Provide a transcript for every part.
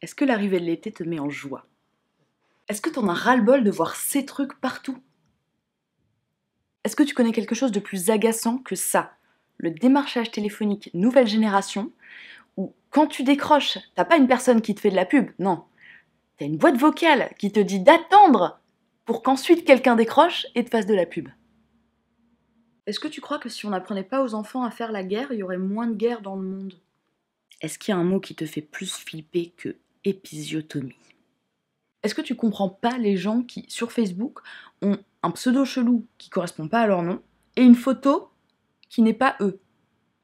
Est-ce que l'arrivée de l'été te met en joie? Est-ce que t'en as ras-le-bol de voir ces trucs partout? Est-ce que tu connais quelque chose de plus agaçant que ça? Le démarchage téléphonique nouvelle génération, où quand tu décroches, t'as pas une personne qui te fait de la pub, non. T'as une boîte vocale qui te dit d'attendre pour qu'ensuite quelqu'un décroche et te fasse de la pub. Est-ce que tu crois que si on n'apprenait pas aux enfants à faire la guerre, il y aurait moins de guerre dans le monde? Est-ce qu'il y a un mot qui te fait plus flipper que épisiotomie? Est-ce que tu comprends pas les gens qui, sur Facebook, ont un pseudo chelou qui correspond pas à leur nom et une photo qui n'est pas eux?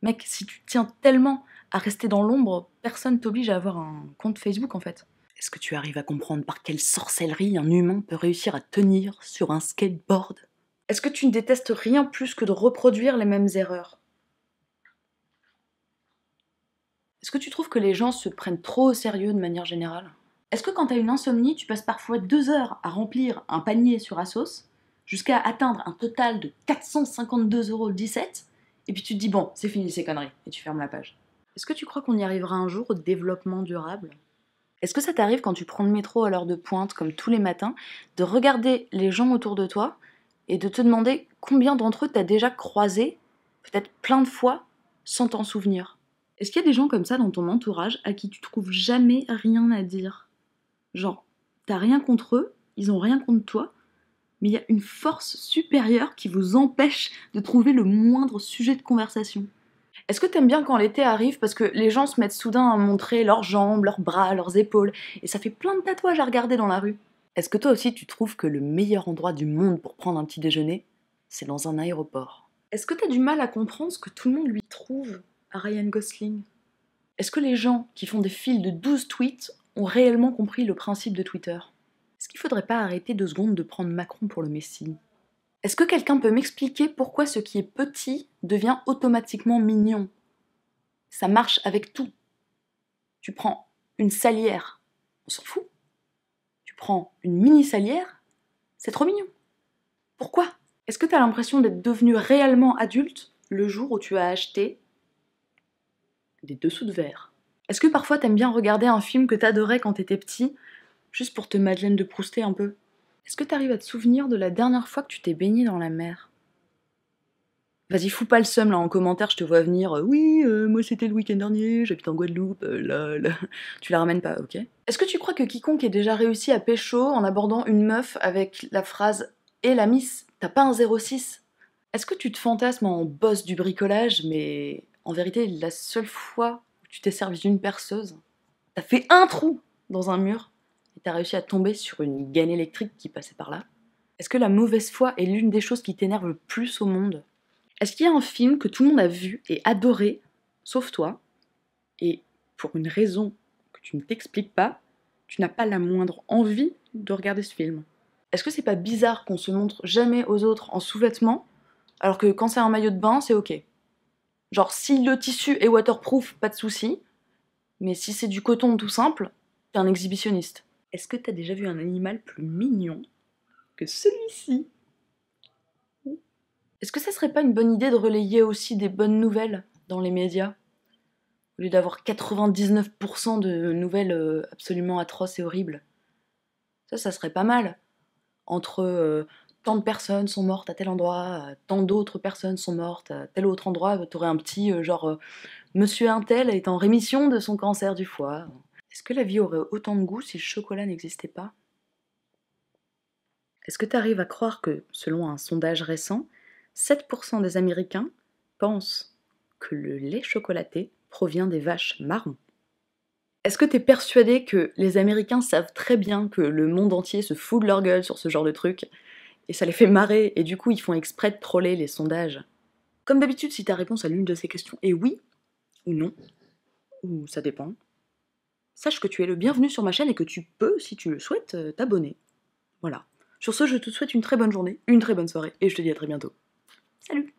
Mec, si tu tiens tellement à rester dans l'ombre, personne t'oblige à avoir un compte Facebook en fait. Est-ce que tu arrives à comprendre par quelle sorcellerie un humain peut réussir à tenir sur un skateboard? Est-ce que tu ne détestes rien plus que de reproduire les mêmes erreurs? Est-ce que tu trouves que les gens se prennent trop au sérieux de manière générale? Est-ce que quand t'as une insomnie, tu passes parfois 2 heures à remplir un panier sur Asos, jusqu'à atteindre un total de 452,17 €, et puis tu te dis bon, c'est fini ces conneries, et tu fermes la page? Est-ce que tu crois qu'on y arrivera un jour au développement durable? Est-ce que ça t'arrive quand tu prends le métro à l'heure de pointe, comme tous les matins, de regarder les gens autour de toi et de te demander combien d'entre eux t'as déjà croisé, peut-être plein de fois, sans t'en souvenir? Est-ce qu'il y a des gens comme ça dans ton entourage à qui tu trouves jamais rien à dire? Genre, t'as rien contre eux, ils ont rien contre toi, mais il y a une force supérieure qui vous empêche de trouver le moindre sujet de conversation. Est-ce que t'aimes bien quand l'été arrive parce que les gens se mettent soudain à montrer leurs jambes, leurs bras, leurs épaules, et ça fait plein de tatouages à regarder dans la rue? Est-ce que toi aussi tu trouves que le meilleur endroit du monde pour prendre un petit déjeuner, c'est dans un aéroport? Est-ce que t'as du mal à comprendre ce que tout le monde lui trouve à Ryan Gosling? Est-ce que les gens qui font des fils de 12 tweets ont réellement compris le principe de Twitter? Est-ce qu'il faudrait pas arrêter 2 secondes de prendre Macron pour le Messie? Est-ce que quelqu'un peut m'expliquer pourquoi ce qui est petit devient automatiquement mignon? Ça marche avec tout. Tu prends une salière, on s'en fout. Tu prends une mini salière, c'est trop mignon. Pourquoi? Est-ce que tu as l'impression d'être devenu réellement adulte le jour où tu as acheté des dessous de verre? Est-ce que parfois t'aimes bien regarder un film que t'adorais quand t'étais petit, juste pour te Madeleine de Prouster un peu? Est-ce que t'arrives à te souvenir de la dernière fois que tu t'es baigné dans la mer? Vas-y, fous pas le seum là en commentaire, je te vois venir. Oui, moi c'était le week-end dernier, j'habite en Guadeloupe, lol. Tu la ramènes pas, ok? Est-ce que tu crois que quiconque ait déjà réussi à pécho en abordant une meuf avec la phrase «Eh la miss, t'as pas un 06?» Est-ce que tu te fantasmes en boss du bricolage, mais en vérité, la seule fois où tu t'es servi d'une perceuse, t'as fait un trou dans un mur et t'as réussi à tomber sur une gaine électrique qui passait par là? Est-ce que la mauvaise foi est l'une des choses qui t'énerve le plus au monde? Est-ce qu'il y a un film que tout le monde a vu et adoré, sauf toi, et pour une raison que tu ne t'expliques pas, tu n'as pas la moindre envie de regarder ce film? Est-ce que c'est pas bizarre qu'on se montre jamais aux autres en sous-vêtements, alors que quand c'est un maillot de bain, c'est ok? Genre, si le tissu est waterproof, pas de souci, mais si c'est du coton tout simple, t'es un exhibitionniste. Est-ce que t'as déjà vu un animal plus mignon que celui-ci? Est-ce que ça serait pas une bonne idée de relayer aussi des bonnes nouvelles dans les médias, au lieu d'avoir 99% de nouvelles absolument atroces et horribles? Ça serait pas mal. Entre tant de personnes sont mortes à tel endroit, tant d'autres personnes sont mortes à tel autre endroit, t'aurais un petit genre Monsieur Untel est en rémission de son cancer du foie. Est-ce que la vie aurait autant de goût si le chocolat n'existait pas? Est-ce que tu arrives à croire que, selon un sondage récent, 7% des Américains pensent que le lait chocolaté provient des vaches marrons? Est-ce que t'es persuadé que les Américains savent très bien que le monde entier se fout de leur gueule sur ce genre de truc, et ça les fait marrer, et du coup ils font exprès de troller les sondages? Comme d'habitude, si ta réponse à l'une de ces questions est oui, ou non, ou ça dépend, sache que tu es le bienvenu sur ma chaîne et que tu peux, si tu le souhaites, t'abonner. Voilà. Sur ce, je te souhaite une très bonne journée, une très bonne soirée, et je te dis à très bientôt. Salut!